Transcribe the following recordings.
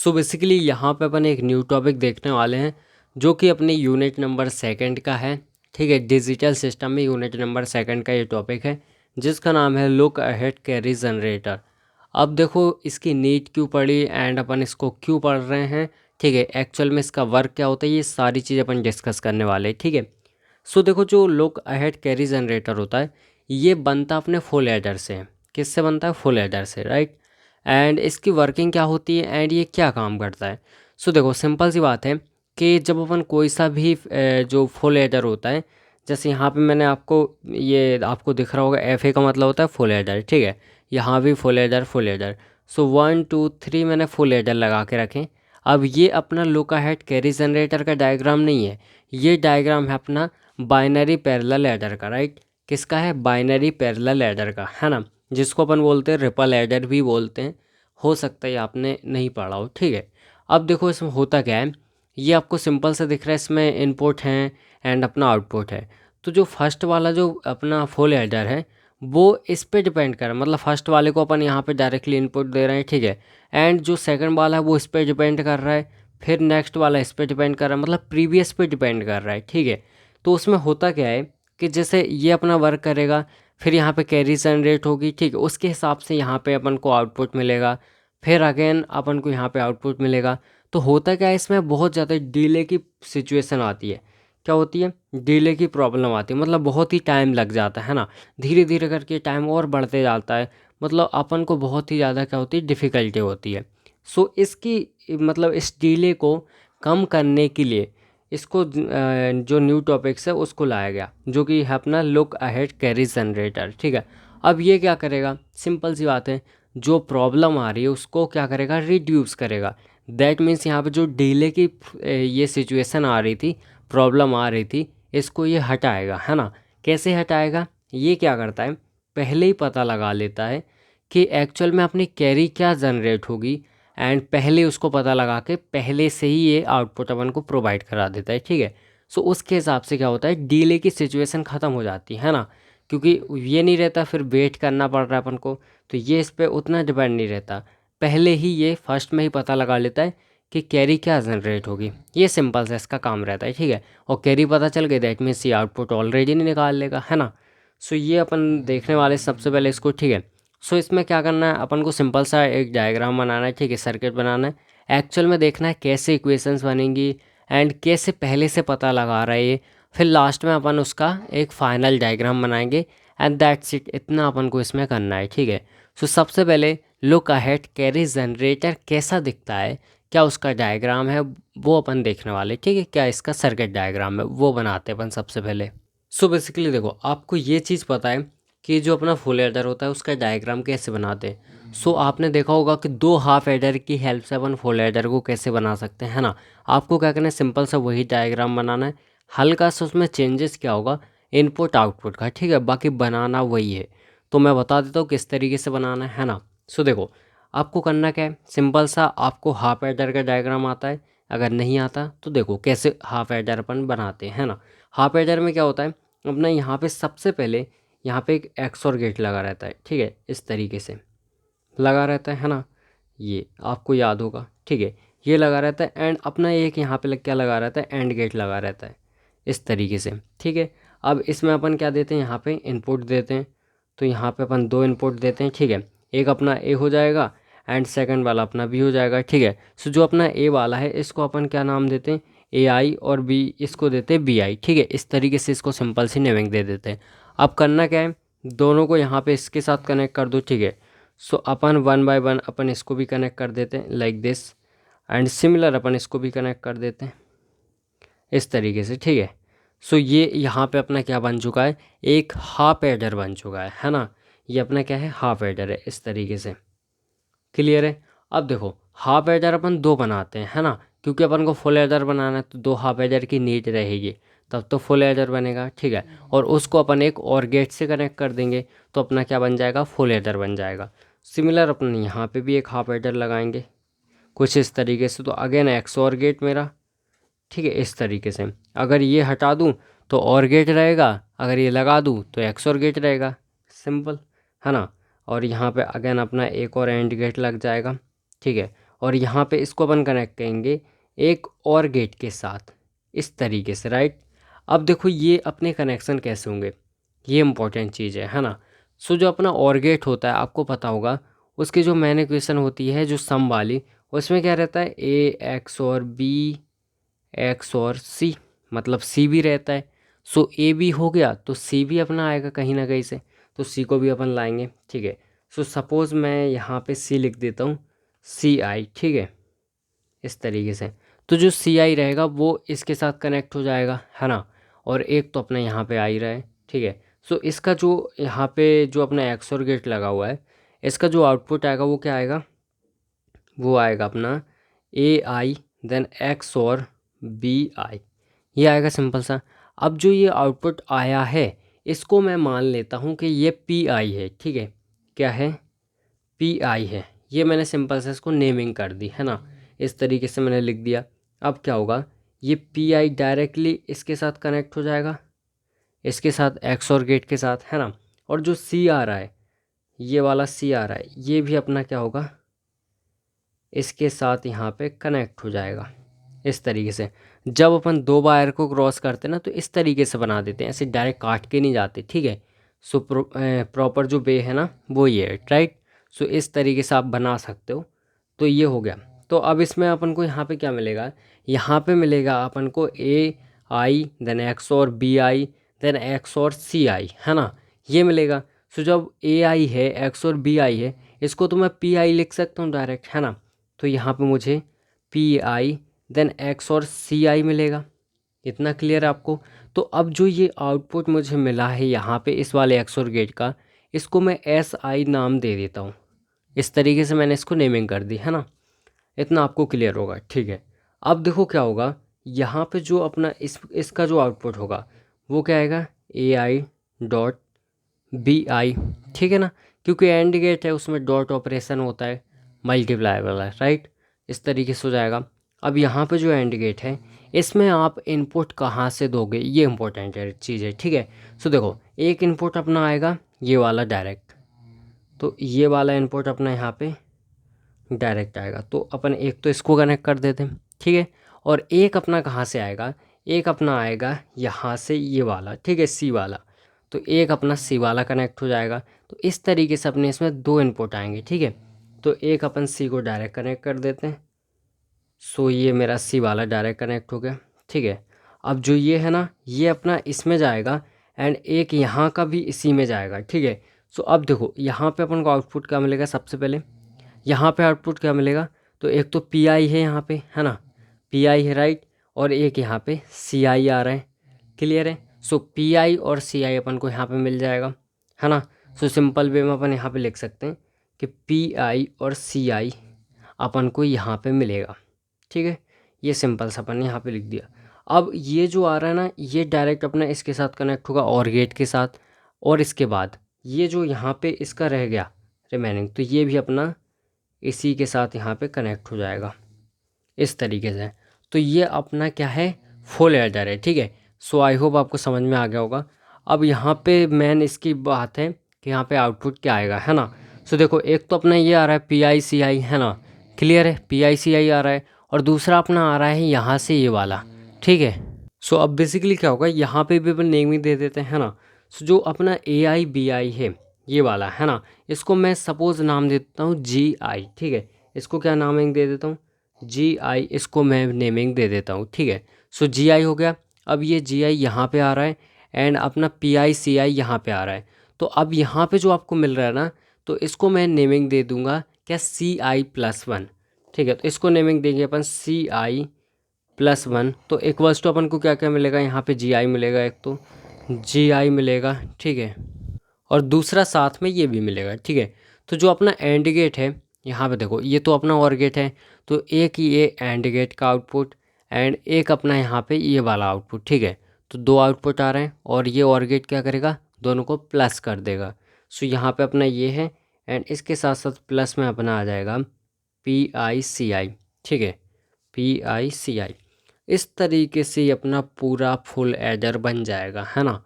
So basically यहाँ पे अपन एक न्यू टॉपिक देखने वाले हैं जो कि अपने यूनिट नंबर सेकंड का है। ठीक है, डिजिटल सिस्टम में यूनिट नंबर सेकंड का ये टॉपिक है जिसका नाम है लुक अहेड कैरी जनरेटर। अब देखो इसकी नीड क्यों पड़ी एंड अपन इसको क्यों पढ़ रहे हैं। ठीक है, एक्चुअल में इसका वर्क क्या होता है, ये सारी चीज़ अपन डिस्कस करने वाले हैं। ठीक है, सो देखो जो लुक अहेड कैरी जनरेटर होता है ये बनता अपने फुल एडर से है। किससे बनता है? फुल एडर से, राइट। एंड इसकी वर्किंग क्या होती है एंड ये क्या काम करता है। सो देखो सिंपल सी बात है कि जब अपन कोई सा भी जो फुल एडर होता है, जैसे यहाँ पे मैंने आपको ये आपको दिख रहा होगा एफ ए का मतलब होता है फुल एडर। ठीक है, यहाँ भी फुल एडर फुल एडर। सो 1 2 3 मैंने फुल एडर लगा के रखें। अब ये अपना लुक अहेड कैरी जनरेटर का डायग्राम नहीं है, ये डायग्राम है अपना बाइनरी पैरेलल एडर का, राइट। किसका है? बाइनरी पैरेलल एडर का, है ना, जिसको अपन बोलते हैं रिपल एडर भी बोलते हैं। हो सकता है आपने नहीं पढ़ा हो। ठीक है, अब देखो इसमें होता क्या है, ये आपको सिंपल से दिख रहा है, इसमें इनपुट हैं एंड अपना आउटपुट है। तो जो फर्स्ट वाला जो अपना फुल एडर है वो इस पे डिपेंड कर रहा है, मतलब फर्स्ट वाले को अपन यहाँ पे डायरेक्टली इनपुट दे रहे हैं। ठीक है, एंड जो सेकंड वाला है वो इस पे डिपेंड कर रहा है, फिर नेक्स्ट वाला इस पे डिपेंड कर रहा है, मतलब प्रीवियस पे डिपेंड कर रहा है। ठीक है, तो उसमें होता क्या है कि जैसे ये अपना वर्क करेगा, फिर यहाँ पे कैरी जनरेट होगी। ठीक है, उसके हिसाब से यहाँ पे अपन को आउटपुट मिलेगा, फिर अगेन अपन को यहाँ पे आउटपुट मिलेगा। तो होता क्या है, इसमें बहुत ज़्यादा डिले की सिचुएशन आती है। क्या होती है? डिले की प्रॉब्लम आती है, मतलब बहुत ही टाइम लग जाता है ना, धीरे धीरे करके टाइम और बढ़ते जाता है, मतलब अपन को बहुत ही ज़्यादा क्या होती है, डिफ़िकल्टी होती है। सो इसकी मतलब इस डिले को कम करने के लिए इसको जो न्यू टॉपिक्स है उसको लाया गया, जो कि है अपना लुक अहेड कैरी जनरेटर। ठीक है, अब ये क्या करेगा, सिंपल सी बात है, जो प्रॉब्लम आ रही है उसको क्या करेगा, रिड्यूस करेगा। दैट मीन्स यहाँ पे जो डिले की ये सिचुएशन आ रही थी, प्रॉब्लम आ रही थी, इसको ये हटाएगा, है ना। कैसे हटाएगा? ये क्या करता है, पहले ही पता लगा लेता है कि एक्चुअल में अपनी कैरी क्या जनरेट होगी, एंड पहले उसको पता लगा के पहले से ही ये आउटपुट अपन को प्रोवाइड करा देता है। ठीक है, सो उसके हिसाब से क्या होता है, डिले की सिचुएशन ख़त्म हो जाती है ना, क्योंकि ये नहीं रहता फिर वेट करना पड़ रहा है अपन को, तो ये इस पर उतना डिपेंड नहीं रहता, पहले ही ये फर्स्ट में ही पता लगा लेता है कि कैरी क्या जनरेट होगी। ये सिंपल सा इसका काम रहता है। ठीक है, और कैरी पता चल गई दैट मीन्स ये आउटपुट ऑलरेडी नहीं निकाल लेगा, है ना। सो ये अपन देखने वाले सबसे पहले इसको। ठीक है, सो इसमें क्या करना है, अपन को सिंपल सा एक डायग्राम बनाना है। ठीक है, सर्किट बनाना है, एक्चुअल में देखना है कैसे इक्वेशंस बनेंगी एंड कैसे पहले से पता लगा रहा है ये, फिर लास्ट में अपन उसका एक फाइनल डायग्राम बनाएंगे एंड दैट्स इट। इतना अपन को इसमें करना है। ठीक है, सो सबसे पहले लुक अहेड कैरी जनरेटर कैसा दिखता है, क्या उसका डायग्राम है, वो अपन देखने वाले। ठीक है, क्या इसका सर्किट डायग्राम है वो बनाते हैं अपन सबसे पहले। सो बेसिकली देखो आपको ये चीज़ पता है कि जो अपना फुल एडर होता है उसका डायग्राम कैसे बनाते हैं। सो आपने देखा होगा कि दो हाफ एडर की हेल्प से अपन फुल एडर को कैसे बना सकते हैं, है ना। आपको क्या करना है, सिंपल सा वही डायग्राम बनाना है, हल्का सा उसमें चेंजेस क्या होगा, इनपुट आउटपुट का। ठीक है, बाकी बनाना वही है। तो मैं बता देता हूँ किस तरीके से बनाना है ना। सो देखो आपको करना क्या है, सिंपल सा आपको हाफ एडर का डायग्राम आता है, अगर नहीं आता तो देखो कैसे हाफ एडर अपन बनाते हैं, है ना। हाफ एडर में क्या होता है, अपना यहाँ पे सबसे पहले यहाँ पे एक एक्सोर गेट लगा रहता है। ठीक है, इस तरीके से लगा रहता है ना, ये आपको याद होगा। ठीक है, ये लगा रहता है एंड अपना एक यहाँ पे क्या लगा रहता है, एंड गेट लगा रहता है इस तरीके से। ठीक है, अब इसमें अपन क्या देते हैं, यहाँ पे इनपुट देते हैं, तो यहाँ पे अपन दो इनपुट देते हैं। ठीक है, एक अपना ए हो जाएगा एंड सेकंड वाला अपना बी हो जाएगा। ठीक है, सो जो अपना ए वाला है इसको अपन क्या नाम देते हैं, ए आई, और बी इसको देते हैं बी आई। ठीक है, इस तरीके से इसको सिंपल सी नेमिंग दे देते हैं। अब करना क्या है, दोनों को यहाँ पे इसके साथ कनेक्ट कर दो। ठीक है, सो अपन वन बाय वन अपन इसको भी कनेक्ट कर देते हैं लाइक दिस, एंड सिमिलर अपन इसको भी कनेक्ट कर देते हैं इस तरीके से। ठीक है, सो ये यहाँ पे अपना क्या बन चुका है, एक हाफ एडर बन चुका है ना। ये अपना क्या है, हाफ एडर है इस तरीके से। क्लियर है? अब देखो हाफ एडर अपन दो बनाते हैं, है ना, क्योंकि अपन को फुल एडर बनाना है तो दो हाफ एडर की नीड रहेगी, तब तो फुल एडर बनेगा। ठीक है, और उसको अपन एक और गेट से कनेक्ट कर देंगे तो अपना क्या बन जाएगा, फुल एडर बन जाएगा। सिमिलर अपन यहाँ पे भी एक हाफ एडर लगाएंगे कुछ इस तरीके से, तो अगेन एक्स और गेट मेरा। ठीक है, इस तरीके से अगर ये हटा दूँ तो और गेट रहेगा, अगर ये लगा दूँ तो एक्स और गेट रहेगा, सिंपल, है ना। और यहाँ पे अगेन अपना एक और एंड गेट लग जाएगा। ठीक है, और यहाँ पे इसको अपन कनेक्ट करेंगे एक और गेट के साथ इस तरीके से, राइट। अब देखो ये अपने कनेक्शन कैसे होंगे, ये इंपॉर्टेंट चीज़ है ना। सो जो अपना और गेट होता है आपको पता होगा, उसकी जो मैन इक्वेशन होती है जो सम वाली, उसमें क्या रहता है ए एक्स और बी एक्स और सी, मतलब सी भी रहता है। सो ए भी हो गया तो सी भी अपना आएगा कहीं ना कहीं से, तो सी को भी अपन लाएंगे, ठीक है। सो सपोज़ मैं यहाँ पे सी लिख देता हूँ, सी आई, ठीक है, इस तरीके से। तो जो सी आई रहेगा वो इसके साथ कनेक्ट हो जाएगा, है ना। और एक तो अपना यहाँ पे आ ही रहा है, ठीक है। सो इसका जो यहाँ पे जो अपना एक्स और गेट लगा हुआ है, इसका जो आउटपुट आएगा वो क्या आएगा, वो आएगा अपना ए आई देन एक्स और बी आई, ये आएगा सिंपल सा। अब जो ये आउटपुट आया है इसको मैं मान लेता हूँ कि ये पी आई है, ठीक है। क्या है, पी आई है। ये मैंने सिंपल से इसको नेमिंग कर दी, है ना, इस तरीके से मैंने लिख दिया। अब क्या होगा, ये पी आई डायरेक्टली इसके साथ कनेक्ट हो जाएगा, इसके साथ एक्स और गेट के साथ, है ना। और जो सी आ रहा है, ये वाला सी आ रहा है, ये भी अपना क्या होगा, इसके साथ यहाँ पे कनेक्ट हो जाएगा इस तरीके से। जब अपन दो वायर को क्रॉस करते हैं ना तो इस तरीके से बना देते हैं, ऐसे डायरेक्ट काट के नहीं जाते, ठीक है। सो प्रॉपर जो वे है ना वो ये है, राइट। सो इस तरीके से आप बना सकते हो। तो ये हो गया। तो अब इसमें अपन को यहाँ पे क्या मिलेगा, यहाँ पे मिलेगा अपन को ए आई देन एक्स और बी आई देन एक्स और सी आई, है ना, ये मिलेगा। सो जब ए आई है एक्स और बी आई है, इसको तो मैं पी आई लिख सकता हूँ डायरेक्ट, है ना। तो यहाँ पे मुझे पी आई देन एक्स और सी आई मिलेगा। इतना क्लियर है आपको। तो अब जो ये आउटपुट मुझे मिला है यहाँ पे इस वाले एक्स और गेट का, इसको मैं एस आई नाम दे देता हूँ। इस तरीके से मैंने इसको नेमिंग कर दी, है ना। इतना आपको क्लियर होगा, ठीक है। अब देखो क्या होगा, यहाँ पे जो अपना इसका जो आउटपुट होगा वो क्या आएगा, ए आई डॉट बी आई, ठीक है ना। क्योंकि एंड गेट है उसमें डॉट ऑपरेशन होता है, मल्टीप्लाई वाला, राइट। इस तरीके से हो जाएगा। अब यहाँ पे जो एंड गेट है इसमें आप इनपुट कहाँ से दोगे, ये इंपॉर्टेंट है चीज़ है, ठीक है। सो देखो एक इनपुट अपना आएगा ये वाला डायरेक्ट, तो ये वाला इनपुट अपना यहाँ पे डायरेक्ट आएगा, तो अपन एक तो इसको कनेक्ट कर देते हैं, ठीक है। और एक अपना कहाँ से आएगा, एक अपना आएगा यहाँ से ये वाला, ठीक है, सी वाला। तो एक अपना सी वाला कनेक्ट हो जाएगा। तो इस तरीके से अपने इसमें दो इनपुट आएंगे, ठीक है। तो एक अपन सी को डायरेक्ट कनेक्ट कर देते हैं। सो ये मेरा सी वाला डायरेक्ट कनेक्ट हो गया, ठीक है। अब जो ये है ना ये अपना इसमें जाएगा एंड एक यहाँ का भी इसी में जाएगा, ठीक है। सो अब देखो यहाँ पे अपन को आउटपुट क्या मिलेगा, सबसे पहले यहाँ पे आउटपुट क्या मिलेगा, तो एक तो पी आई है यहाँ पे, है ना, पी आई है, राइट। और एक यहाँ पे सी आई आ रहा है, क्लियर है। सो पी आई और सी आई अपन को यहाँ पे मिल जाएगा, है ना। सो सिंपल वे में अपन यहाँ पे लिख सकते हैं कि पी आई और सी आई अपन को यहाँ पे मिलेगा, ठीक है। ये सिंपल सा अपन ने यहाँ पे लिख दिया। अब ये जो आ रहा है ना ये डायरेक्ट अपना इसके साथ कनेक्ट होगा और गेट के साथ, और इसके बाद ये जो यहाँ पे इसका रह गया रिमेनिंग, तो ये भी अपना इसी के साथ यहाँ पे कनेक्ट हो जाएगा इस तरीके से। तो ये अपना क्या है, फुल एडर है, ठीक है। सो आई होप आपको समझ में आ गया होगा। अब यहाँ पे मेन इसकी बात है कि यहाँ पे आउटपुट क्या आएगा, है ना। सो देखो एक तो अपना ये आ रहा है पी आई सी आई, है ना, क्लियर है, पी आई सी आई आ रहा है। और दूसरा अपना आ रहा है यहाँ से ये वाला, ठीक है। सो अब बेसिकली क्या होगा, यहाँ पे भी अपन नेमिंग दे देते हैं, है ना। सो जो अपना ए आई बी आई है ये वाला, है ना, इसको मैं सपोज़ नाम देता हूँ जी आई, ठीक है। इसको क्या नामिंग दे देता हूँ, जी आई, इसको मैं नेमिंग दे देता हूँ, ठीक है। सो जी आई हो गया। अब ये जी आई यहाँ पे आ रहा है एंड अपना पी आई सी आई यहाँ पे आ रहा है। तो अब यहाँ पे जो आपको मिल रहा है ना, तो इसको मैं नेमिंग दे दूँगा क्या, सी आई प्लस वन, ठीक है। तो इसको नेमिंग देंगे अपन सी आई प्लस वन। तो इक्वल्स टू अपन को क्या क्या मिलेगा, यहाँ पे जी आई मिलेगा, एक तो जी आई मिलेगा, ठीक है। और दूसरा साथ में ये भी मिलेगा, ठीक है। तो जो अपना एंड गेट है यहाँ पे देखो, ये तो अपना और गेट है, तो एक ये एंड गेट का आउटपुट एंड एक अपना यहाँ पे ये वाला आउटपुट, ठीक है। तो दो आउटपुट आ रहे हैं और ये और गेट क्या करेगा, दोनों को प्लस कर देगा। सो यहाँ पे अपना ये है एंड इसके साथ साथ प्लस में अपना आ जाएगा पी आई सी आई, ठीक है, पी आई सी आई। इस तरीके से ये अपना पूरा फुल एडर बन जाएगा, है ना।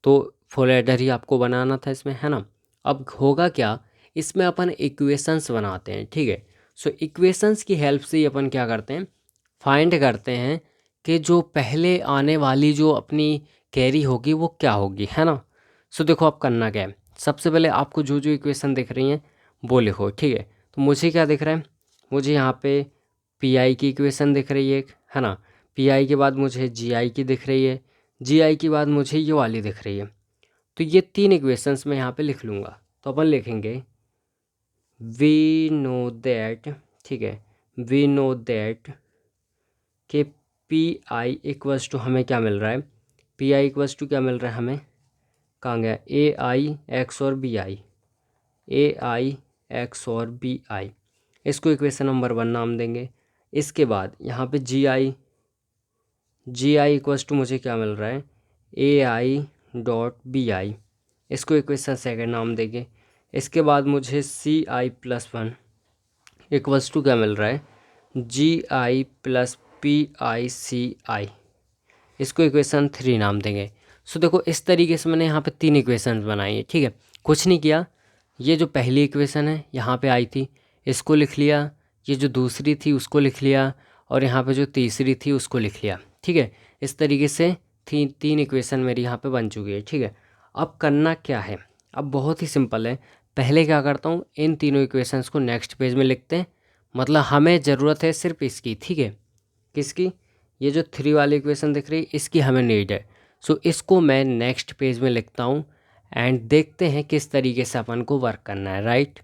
तो फुल एडर ही आपको बनाना था इसमें, है ना। अब होगा क्या, इसमें अपन इक्वेशंस बनाते हैं, ठीक है। सो इक्वेशंस की हेल्प से ही अपन क्या करते हैं, फाइंड करते हैं कि जो पहले आने वाली जो अपनी कैरी होगी वो क्या होगी, है ना। सो देखो अब करना क्या है, सबसे पहले आपको जो जो इक्वेशन दिख रही हैं वो लिखो, ठीक है। तो मुझे क्या दिख रहा है, मुझे यहाँ पे पी आई की इक्वेशन दिख रही है एक, है ना। पी आई के बाद मुझे जी आई की दिख रही है, जी आई के बाद मुझे ये वाली दिख रही है। तो ये 3 इक्वेशंस मैं यहाँ पे लिख लूँगा। तो अपन लिखेंगे वी नो दैट, ठीक है, वी नो दैट कि पी आई इक्वल्स टू हमें क्या मिल रहा है, पी आई इक्वल्स टू क्या मिल रहा है हमें, कहाँ गया, ए आई एक्स और B I, A I X और बी आई, इसको इक्वेशन नंबर 1 नाम देंगे। इसके बाद यहाँ पे जी आई इक्वल्स टू मुझे क्या मिल रहा है, ए आई डॉट बी आई, इसको इक्वेशन सेकंड नाम देंगे। इसके बाद मुझे सी आई प्लस 1 इक्वल्स टू क्या मिल रहा है, जी आई प्लस पी आई सी आई, इसको इक्वेशन 3 नाम देंगे। सो देखो इस तरीके से मैंने यहाँ पे 3 इक्वेशन बनाई है, ठीक है। कुछ नहीं किया, ये जो पहली इक्वेशन है यहाँ पे आई थी इसको लिख लिया, ये जो दूसरी थी उसको लिख लिया, और यहाँ पे जो तीसरी थी उसको लिख लिया, ठीक है। इस तरीके से 3 इक्वेशन मेरी यहाँ पे बन चुकी है, ठीक है। अब करना क्या है, अब बहुत ही सिंपल है। पहले क्या करता हूँ, इन तीनों इक्वेशंस को नेक्स्ट पेज में लिखते हैं, मतलब हमें ज़रूरत है सिर्फ इसकी, ठीक है। किसकी, ये जो 3 वाली इक्वेशन दिख रही है इसकी हमें नीड है। सो इसको मैं नेक्स्ट पेज में लिखता हूँ एंड देखते हैं किस तरीके से अपन को वर्क करना है, राइट।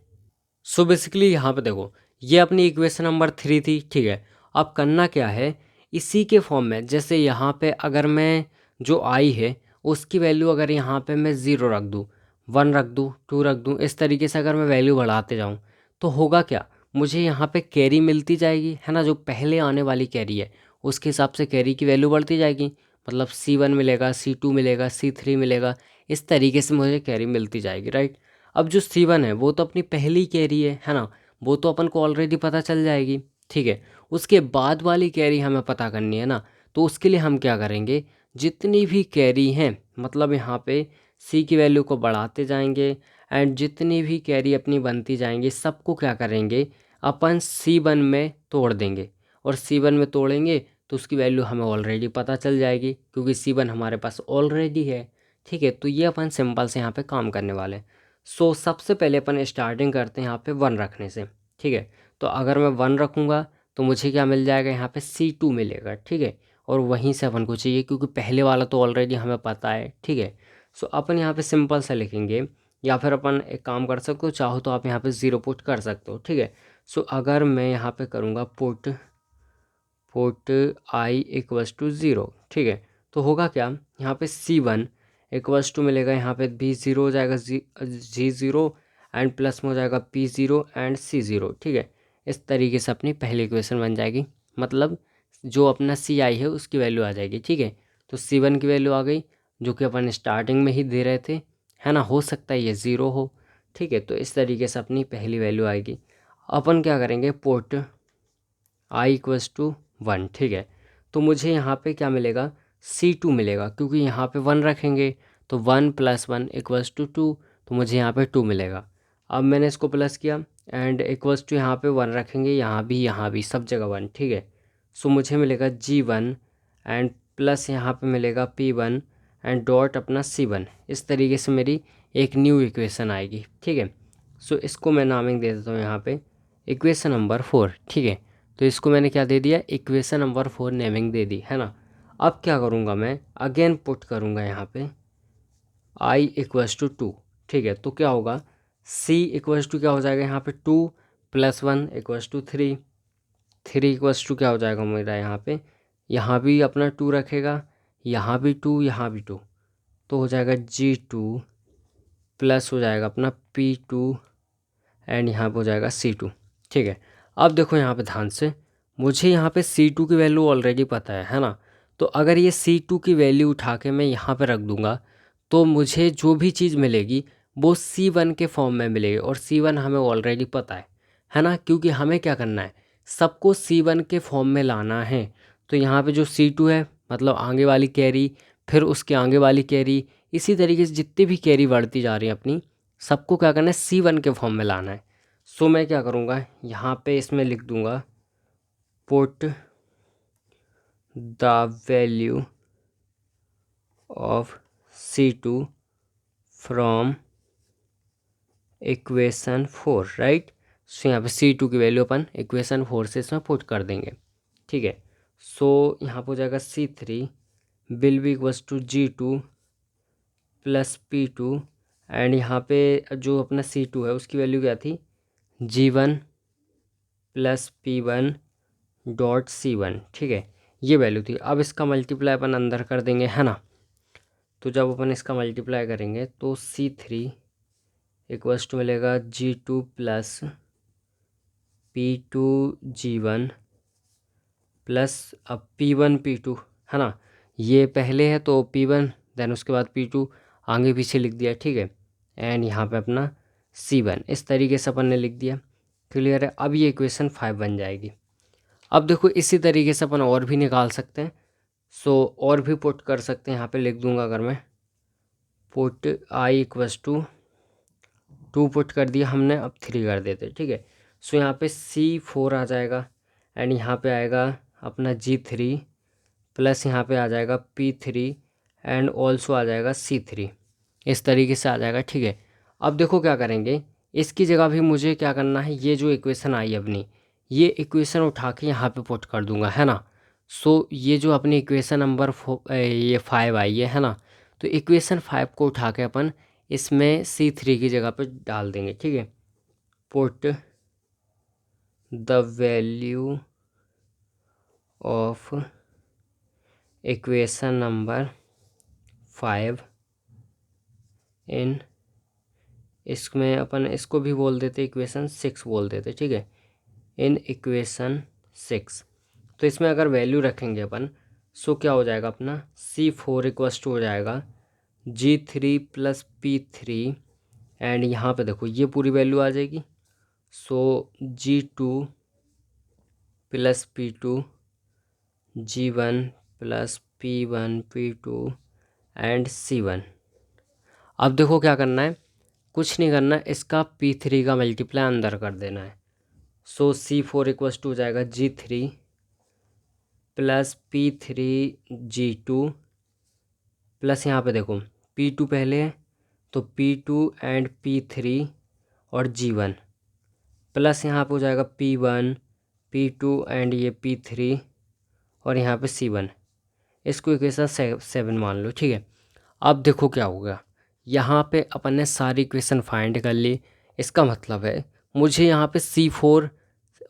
सो बेसिकली यहाँ पे देखो ये अपनी इक्वेशन नंबर 3 थी, ठीक है। अब करना क्या है, इसी के फॉर्म में जैसे यहाँ पे अगर मैं जो आई है उसकी वैल्यू अगर यहाँ पे मैं 0 रख दूँ, 1 रख दूँ, 2 रख दूँ, इस तरीके से अगर मैं वैल्यू बढ़ाते जाऊँ तो होगा क्या, मुझे यहाँ पे कैरी मिलती जाएगी, है ना। जो पहले आने वाली कैरी है उसके हिसाब से कैरी की वैल्यू बढ़ती जाएगी, मतलब C1 मिलेगा, C2 मिलेगा, C3 मिलेगा, इस तरीके से मुझे कैरी मिलती जाएगी, राइट। अब जो C1 है वो तो अपनी पहली कैरी है ना, वो तो अपन को ऑलरेडी पता चल जाएगी, ठीक है। उसके बाद वाली कैरी हमें पता करनी है ना, तो उसके लिए हम क्या करेंगे, जितनी भी कैरी हैं मतलब यहाँ पे C की वैल्यू को बढ़ाते जाएंगे एंड जितनी भी कैरी अपनी बनती जाएंगी सबको क्या करेंगे, अपन C1 में तोड़ देंगे, और C1 में तोड़ेंगे तो उसकी वैल्यू हमें ऑलरेडी पता चल जाएगी क्योंकि C1 हमारे पास ऑलरेडी है, ठीक है। तो ये अपन सिंपल से यहाँ पे काम करने वाले हैं। सो सबसे पहले अपन स्टार्टिंग करते हैं यहाँ पे 1 रखने से, ठीक है। तो अगर मैं 1 रखूँगा तो मुझे क्या मिल जाएगा, यहाँ पे C2 मिलेगा, ठीक है। और वहीं से अपन को चाहिए क्योंकि पहले वाला तो ऑलरेडी हमें पता है, ठीक है। सो अपन यहाँ पे सिंपल सा लिखेंगे, या फिर अपन एक काम कर सकते हो, चाहो तो आप यहाँ पे 0 पुट कर सकते हो, ठीक है। सो अगर मैं यहाँ पे करूँगा पुट आई इक्वल्स टू 0, ठीक है, तो होगा क्या, यहाँ पे C1 इक्वल्स टू मिलेगा, यहाँ पे B0 हो जाएगा, G0 एंड प्लस में हो जाएगा P0 एंड C0, ठीक है। इस तरीके से अपनी पहली इक्वेशन बन जाएगी, मतलब जो अपना CI है उसकी वैल्यू आ जाएगी, ठीक है। तो C1 की वैल्यू आ गई जो कि अपन स्टार्टिंग में ही दे रहे थे, है ना, हो सकता है ये 0 हो, ठीक है। तो इस तरीके से अपनी पहली वैल्यू आएगी। अपन क्या करेंगे, पुट आई इक्वल्स टू 1, ठीक है। तो मुझे यहाँ पे क्या मिलेगा, C2 मिलेगा क्योंकि यहाँ पे 1 रखेंगे तो 1 + 1 इक्वल्स टू 2, तो मुझे यहाँ पे 2 मिलेगा। अब मैंने इसको प्लस किया एंड इक्वल्स टू यहाँ पे 1 रखेंगे, यहाँ भी सब जगह 1, ठीक है। सो मुझे मिलेगा G1 एंड प्लस यहाँ पे मिलेगा P1 एंड डॉट अपना C1। इस तरीके से मेरी एक न्यू इक्वेशन आएगी, ठीक है। सो इसको मैं नामिंग दे देता हूँ यहाँ पे इक्वेशन नंबर 4, ठीक है। तो इसको मैंने क्या दे दिया, इक्वेशन नंबर 4 नेमिंग दे दी, है ना। अब क्या करूँगा, मैं अगेन पुट करूँगा यहाँ पे आई इक्वल्स टू 2, ठीक है। तो क्या होगा, C इक्वल्स टू क्या हो जाएगा, यहाँ पे 2 + 1 इक्वल्स टू 3, 3 इक्वल्स टू क्या हो जाएगा मेरा, यहाँ भी अपना 2 रखेगा, यहाँ भी 2, यहाँ भी 2, तो हो जाएगा G2 प्लस हो जाएगा अपना P2 एंड यहाँ पे हो जाएगा C2, ठीक है। अब देखो यहाँ पे ध्यान से, मुझे यहाँ पे C2 की वैल्यू ऑलरेडी पता है ना। तो अगर ये C2 की वैल्यू उठा के मैं यहाँ पे रख दूँगा तो मुझे जो भी चीज़ मिलेगी वो C1 के फॉर्म में मिलेगी, और C1 हमें ऑलरेडी पता है ना, क्योंकि हमें क्या करना है, सबको C1 के फॉर्म में लाना है। तो यहाँ पे जो C2 है मतलब आगे वाली कैरी, फिर उसके आगे वाली कैरी, इसी तरीके से जितनी भी कैरी बढ़ती जा रही है अपनी, सबको क्या करना है, C1 के फॉर्म में लाना है। सो मैं क्या करूँगा, यहाँ पे इसमें लिख दूँगा put the value of C2 from equation 4, right. So यहाँ पे C2 की वैल्यू अपन इक्वेशन 4 से इसमें पुट कर देंगे, ठीक है। सो यहाँ पर हो जाएगा C3 will be equals to G2 plus P2, and यहाँ पे जो अपना C2 है उसकी वैल्यू क्या थी, G1 plus P1 dot C1, ठीक है, ये वैल्यू थी। अब इसका मल्टीप्लाई अपन अंदर कर देंगे, है ना। तो जब अपन इसका मल्टीप्लाई करेंगे तो C3 इक्वल्स टू मिलेगा G2 plus P2 G1 plus अब P1 P2, है ना। ये पहले है तो P1, देन उसके बाद P2 आगे पीछे लिख दिया, ठीक है। एंड यहाँ पे अपना C1 इस तरीके से अपन ने लिख दिया, क्लियर है। अब ये इक्वेशन 5 बन जाएगी। अब देखो इसी तरीके से अपन और भी निकाल सकते हैं। सो और भी पुट कर सकते हैं, यहाँ पे लिख दूंगा अगर मैं put I equals to 2 put कर दिया हमने, अब 3 कर देते, ठीक है। सो यहाँ पे C4 आ जाएगा, एंड यहाँ पे आएगा अपना G3 प्लस यहाँ पे आ जाएगा P3 एंड ऑल्सो आ जाएगा C3, इस तरीके से आ जाएगा, ठीक है। अब देखो क्या करेंगे, इसकी जगह भी मुझे क्या करना है, ये जो इक्वेशन आई अपनी, ये इक्वेशन उठा के यहाँ पे पुट कर दूंगा, है ना। सो ये जो अपनी इक्वेशन नंबर ये 5 आई है ना, तो इक्वेशन 5 को उठा के अपन इसमें C3 की जगह पे डाल देंगे, ठीक है। Put the value of equation number 5 इन, इसमें अपन इसको भी बोल देते इक्वेशन 6 बोल देते, ठीक है, इन इक्वेशन 6। तो इसमें अगर वैल्यू रखेंगे अपन, सो क्या हो जाएगा अपना C4 इक्वल्स टू हो जाएगा G3 प्लस P3, एंड यहाँ पे देखो ये पूरी वैल्यू आ जाएगी। सो G2 plus P2 G1 plus P1 P2 and C1। अब देखो क्या करना है, कुछ नहीं करना है, इसका P3 का मल्टीप्लाई अंदर कर देना है। सो C4 इक्वल्स टू हो जाएगा G3 plus P3 G2 plus यहाँ पे देखो P2 पहले है तो P2 एंड P3 और G1 प्लस यहाँ पे हो जाएगा P1 P2 एंड ये P3 और यहाँ पे C1, इसको इक्वेशन 7 मान लो, ठीक है। अब देखो क्या होगा, यहाँ पे अपन ने सारी इक्वेशन फाइंड कर ली। इसका मतलब है मुझे यहाँ पे C4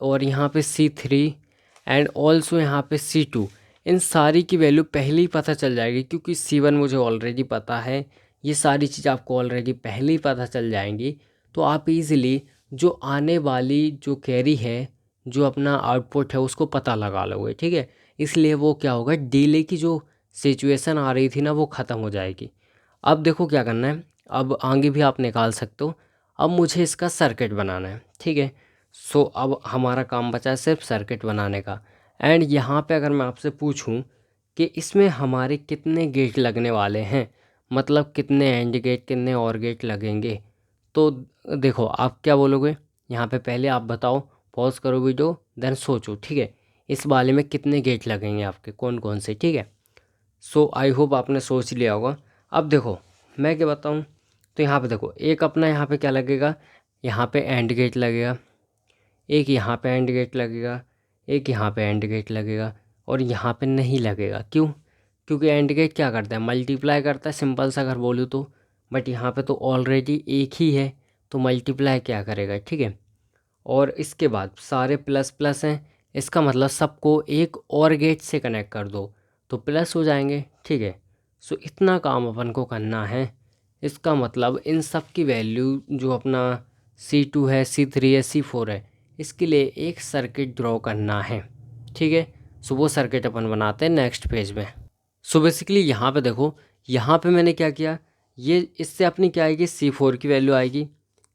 और यहाँ पे C3 एंड ऑल्सो यहाँ पे C2, इन सारी की वैल्यू पहले ही पता चल जाएगी, क्योंकि C1 मुझे ऑलरेडी पता है। ये सारी चीज़ आपको ऑलरेडी पहले ही पता चल जाएंगी, तो आप इजीली जो आने वाली जो कैरी है, जो अपना आउटपुट है, उसको पता लगा लोगे, ठीक है। इसलिए वो क्या होगा, डिले की जो सिचुएशन आ रही थी ना, वो ख़त्म हो जाएगी। अब देखो क्या करना है, अब आगे भी आप निकाल सकते हो। अब मुझे इसका सर्किट बनाना है, ठीक है। सो अब हमारा काम बचा है सिर्फ सर्किट बनाने का। एंड यहाँ पे अगर मैं आपसे पूछूं कि इसमें हमारे कितने गेट लगने वाले हैं, मतलब कितने एंड गेट कितने और गेट लगेंगे, तो देखो आप क्या बोलोगे। यहाँ पे पहले आप बताओ, पॉज करो वीडियो, देन सोचो, ठीक है, इस वाले में कितने गेट लगेंगे आपके, कौन कौन से, ठीक है। सो आई होप आपने सोच लिया होगा। अब देखो मैं क्या बताऊँ, तो यहाँ पे देखो एक अपना यहाँ पे क्या लगेगा, यहाँ पे एंड गेट लगेगा, एक यहाँ पे एंड गेट लगेगा, एक यहाँ पे एंड गेट लगेगा, और यहाँ पे नहीं लगेगा। क्यों? क्योंकि एंड गेट क्या करता है, मल्टीप्लाई करता है, सिंपल सा अगर बोलूँ तो। बट यहाँ पे तो ऑलरेडी एक ही है, तो मल्टीप्लाई क्या करेगा, ठीक है। और इसके बाद सारे प्लस प्लस हैं, इसका मतलब सबको एक और गेट से कनेक्ट कर दो तो प्लस हो जाएंगे, ठीक है। सो इतना काम अपन को करना है। इसका मतलब इन सब की वैल्यू जो अपना C2 है, C3 है, C4 है, इसके लिए एक सर्किट ड्रॉ करना है, ठीक है। सो वो सर्किट अपन बनाते हैं नेक्स्ट पेज में। सो बेसिकली यहाँ पे देखो, यहाँ पे मैंने क्या किया, ये इससे अपनी क्या आएगी, C4 की वैल्यू आएगी,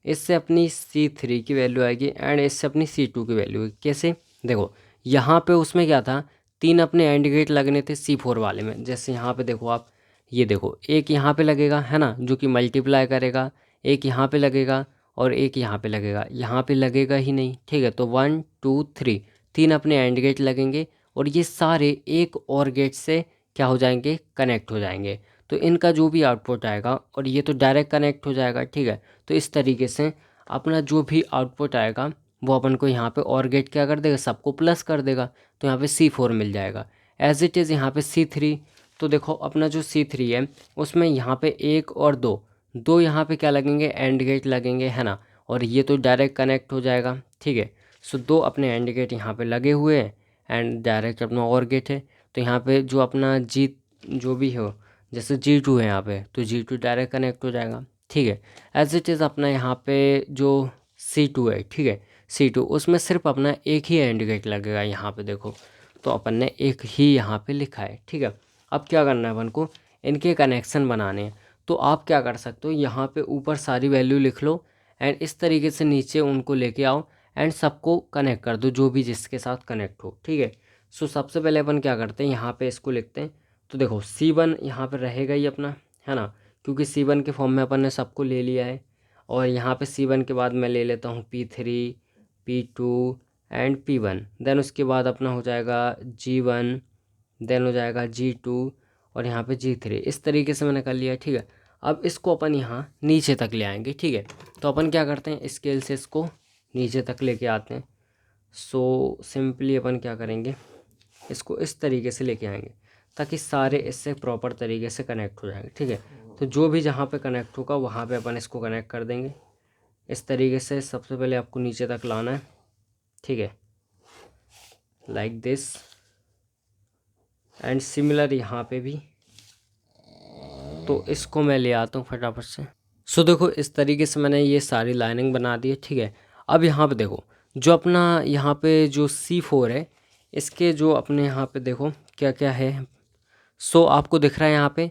इससे अपनी C3 की वैल्यू आएगी, एंड इससे अपनी C2 की वैल्यू आएगी। कैसे? देखो यहाँ पे उसमें क्या था, 3 अपने एंड गेट लगने थे C4 वाले में। जैसे यहाँ पे देखो आप, ये देखो एक यहाँ पे लगेगा, है ना, जो कि मल्टीप्लाई करेगा, एक यहाँ पे लगेगा और एक यहाँ पे लगेगा ही नहीं, ठीक है। तो 1 2 3 3 अपने एंड गेट लगेंगे और ये सारे एक और गेट से क्या हो जाएंगे, कनेक्ट हो जाएंगे। तो इनका जो भी आउटपुट आएगा और ये तो डायरेक्ट कनेक्ट हो जाएगा, ठीक है। तो इस तरीके से अपना जो भी आउटपुट आएगा वो अपन को यहाँ पे और गेट क्या कर देगा, सबको प्लस कर देगा। तो यहाँ पे C4 मिल जाएगा। एज इट इज़ यहाँ पे C3। तो देखो अपना जो C3 है उसमें यहाँ पे एक और दो दो यहाँ पे क्या लगेंगे, एंड गेट लगेंगे, है ना। और ये तो डायरेक्ट कनेक्ट हो जाएगा, ठीक है। सो दो अपने एंड गेट यहाँ पे लगे हुए हैं एंड डायरेक्ट अपना और गेट है। तो यहाँ पे जो अपना जी जो भी हो, जैसे G2 है यहाँ पे, तो G2 डायरेक्ट कनेक्ट हो जाएगा, ठीक है। एज इट इज़ अपना यहाँ पे जो C2 है, ठीक है, C2 उसमें सिर्फ अपना एक ही एंड गेट लगेगा यहाँ पे देखो। तो अपन ने एक ही यहाँ पे लिखा है, ठीक है। अब क्या करना है अपन को, इनके कनेक्शन बनाने हैं। तो आप क्या कर सकते हो, यहाँ पे ऊपर सारी वैल्यू लिख लो एंड इस तरीके से नीचे उनको लेके आओ एंड सबको कनेक्ट कर दो, जो भी जिसके साथ कनेक्ट हो, ठीक है। सो सबसे पहले अपन क्या करते हैं, यहाँ पे इसको लिखते हैं। तो देखो C1 यहाँ पे रहेगा ही अपना, है ना, क्योंकि C1 के फॉर्म में अपन ने सबको ले लिया है। और यहाँ पे C1 के बाद मैं ले लेता हूँ P3 P2 and P1। Then उसके बाद अपना हो जाएगा G1, देन हो जाएगा G2 और यहाँ पे G3। इस तरीके से मैंने कर लिया, ठीक है। अब इसको अपन यहाँ नीचे तक ले आएंगे, ठीक है। तो अपन क्या करते हैं, स्केल से इसको नीचे तक लेके आते हैं। सो सिंपली अपन क्या करेंगे, इसको इस तरीके से लेके आएंगे ताकि सारे इससे प्रॉपर तरीके से कनेक्ट हो जाएंगे, ठीक है। तो जो भी जहाँ पे कनेक्ट होगा वहाँ पे अपन इसको कनेक्ट कर देंगे इस तरीके से। सबसे पहले आपको नीचे तक लाना है, ठीक है, लाइक दिस। एंड सिमिलर यहाँ पे भी। तो इसको मैं ले आता हूँ फटाफट से। सो देखो इस तरीके से मैंने ये सारी लाइनिंग बना दी है, ठीक है। अब यहाँ पे देखो जो अपना यहाँ पे जो C4 है, इसके जो अपने यहाँ पे देखो क्या क्या है। सो आपको दिख रहा है यहाँ पे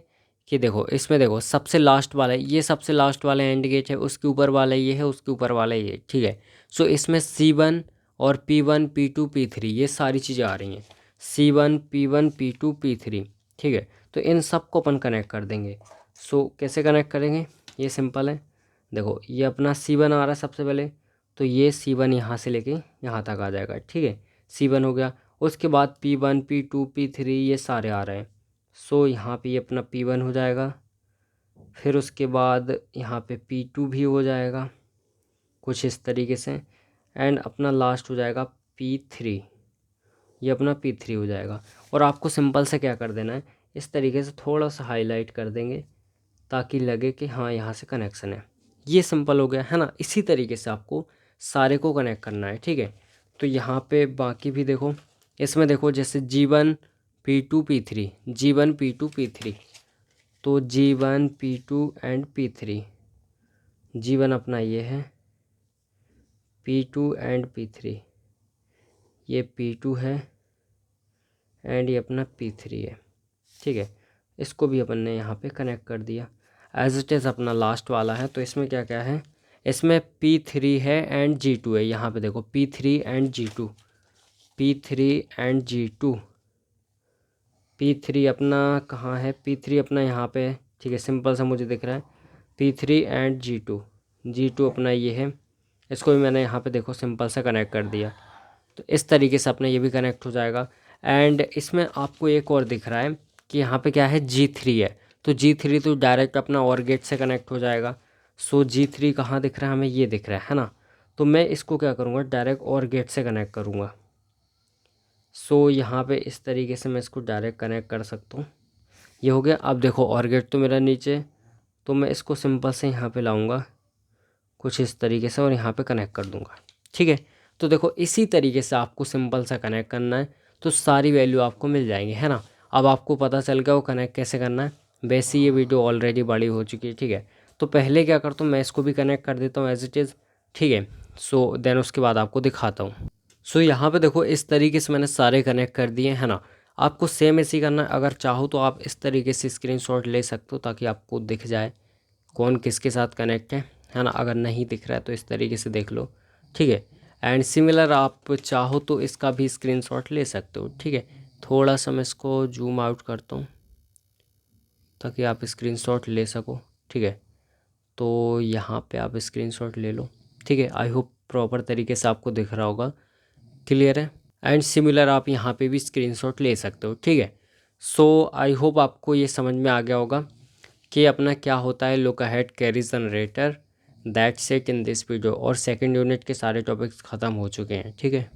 कि देखो इसमें देखो सबसे लास्ट वाला है, ये सबसे लास्ट वाला एंड गेट है, उसके ऊपर वाला ये है, उसके ऊपर वाला ये, ठीक है। सो इसमें C1 और P1 P2 P3 ये सारी चीज़ें आ रही हैं, C1 P1 P2 P3, ठीक है। तो इन सब को अपन कनेक्ट कर देंगे। सो कैसे कनेक्ट करेंगे, ये सिंपल है। देखो ये अपना C1 आ रहा है सबसे पहले, तो ये C1 यहाँ से लेके यहाँ तक आ जाएगा, ठीक है। C1 हो गया, उसके बाद P1 P2 P3 ये सारे आ रहे हैं। सो यहाँ पे ये अपना P1 हो जाएगा, फिर उसके बाद यहाँ पे P2 भी हो जाएगा कुछ इस तरीके से, एंड अपना लास्ट हो जाएगा P3, ये अपना P3 हो जाएगा। और आपको सिंपल से क्या कर देना है, इस तरीके से थोड़ा सा हाईलाइट कर देंगे ताकि लगे कि हाँ यहाँ से कनेक्शन है। ये सिंपल हो गया, है ना। इसी तरीके से आपको सारे को कनेक्ट करना है, ठीक है। तो यहाँ पे बाकी भी देखो, इसमें देखो जैसे G1 P2 P3, G1 P2 P3, तो G1 P2 and P3, G1 अपना ये है, P2 एंड P3, ये P2 है एंड ये अपना P3 है, ठीक है। इसको भी अपन ने यहाँ पे कनेक्ट कर दिया। एज इट इज़ अपना लास्ट वाला है, तो इसमें क्या क्या है, इसमें P3 है एंड G2 है। यहाँ पे देखो P3 and G2, P3 and G2, P3 अपना कहाँ है, P3 अपना यहाँ पे है, ठीक है, सिंपल सा मुझे दिख रहा है। P3 एंड G2, G2 अपना ये है, इसको भी मैंने यहाँ पे देखो सिंपल सा कनेक्ट कर दिया। तो इस तरीके से अपना ये भी कनेक्ट हो जाएगा। एंड इसमें आपको एक और दिख रहा है कि यहाँ पे क्या है, G3 है, तो G3 तो डायरेक्ट अपना और गेट से कनेक्ट हो जाएगा। सो G3 कहाँ दिख रहा है हमें, ये दिख रहा है ना। तो मैं इसको क्या करूँगा, डायरेक्ट और गेट से कनेक्ट करूँगा। सो यहाँ पे इस तरीके से मैं इसको डायरेक्ट कनेक्ट कर सकता हूँ। ये हो गया। अब देखो और गेट तो मेरा नीचे, तो मैं इसको सिंपल से यहाँ पे लाऊंगा कुछ इस तरीके से और यहाँ पे कनेक्ट कर दूँगा, ठीक है। तो देखो इसी तरीके से आपको सिंपल सा कनेक्ट करना है, तो सारी वैल्यू आपको मिल जाएंगी, है ना। अब आपको पता चल गया वो कनेक्ट कैसे करना है। वैसे ये वीडियो ऑलरेडी बड़ी हो चुकी है, ठीक है। तो पहले क्या करता हूँ, मैं इसको भी कनेक्ट कर देता हूँ एज इट इज़, ठीक है। सो देन उसके बाद आपको दिखाता हूँ। सो यहाँ पे देखो इस तरीके से मैंने सारे कनेक्ट कर दिए, है ना। आपको सेम ऐसे ही करना है। अगर चाहो तो आप इस तरीके से स्क्रीनशॉट ले सकते हो ताकि आपको दिख जाए कौन किसके साथ कनेक्ट है ना। अगर नहीं दिख रहा है तो इस तरीके से देख लो, ठीक है। एंड सिमिलर आप चाहो तो इसका भी स्क्रीनशॉट ले सकते हो, ठीक है। थोड़ा सा मैं इसको जूम आउट करता हूँ ताकि आप स्क्रीनशॉट ले सको, ठीक है। तो यहाँ पे आप स्क्रीनशॉट ले लो। ठीक है। आई होप प्रॉपर तरीके से आपको दिख रहा होगा, क्लियर है। एंड सिमिलर आप यहाँ पे भी स्क्रीनशॉट ले सकते हो, ठीक है। सो आई होप आपको ये समझ में आ गया होगा कि अपना क्या होता है look ahead queries generator. That's it in this video. और सेकंड यूनिट के सारे टॉपिक्स ख़त्म हो चुके हैं, ठीक है।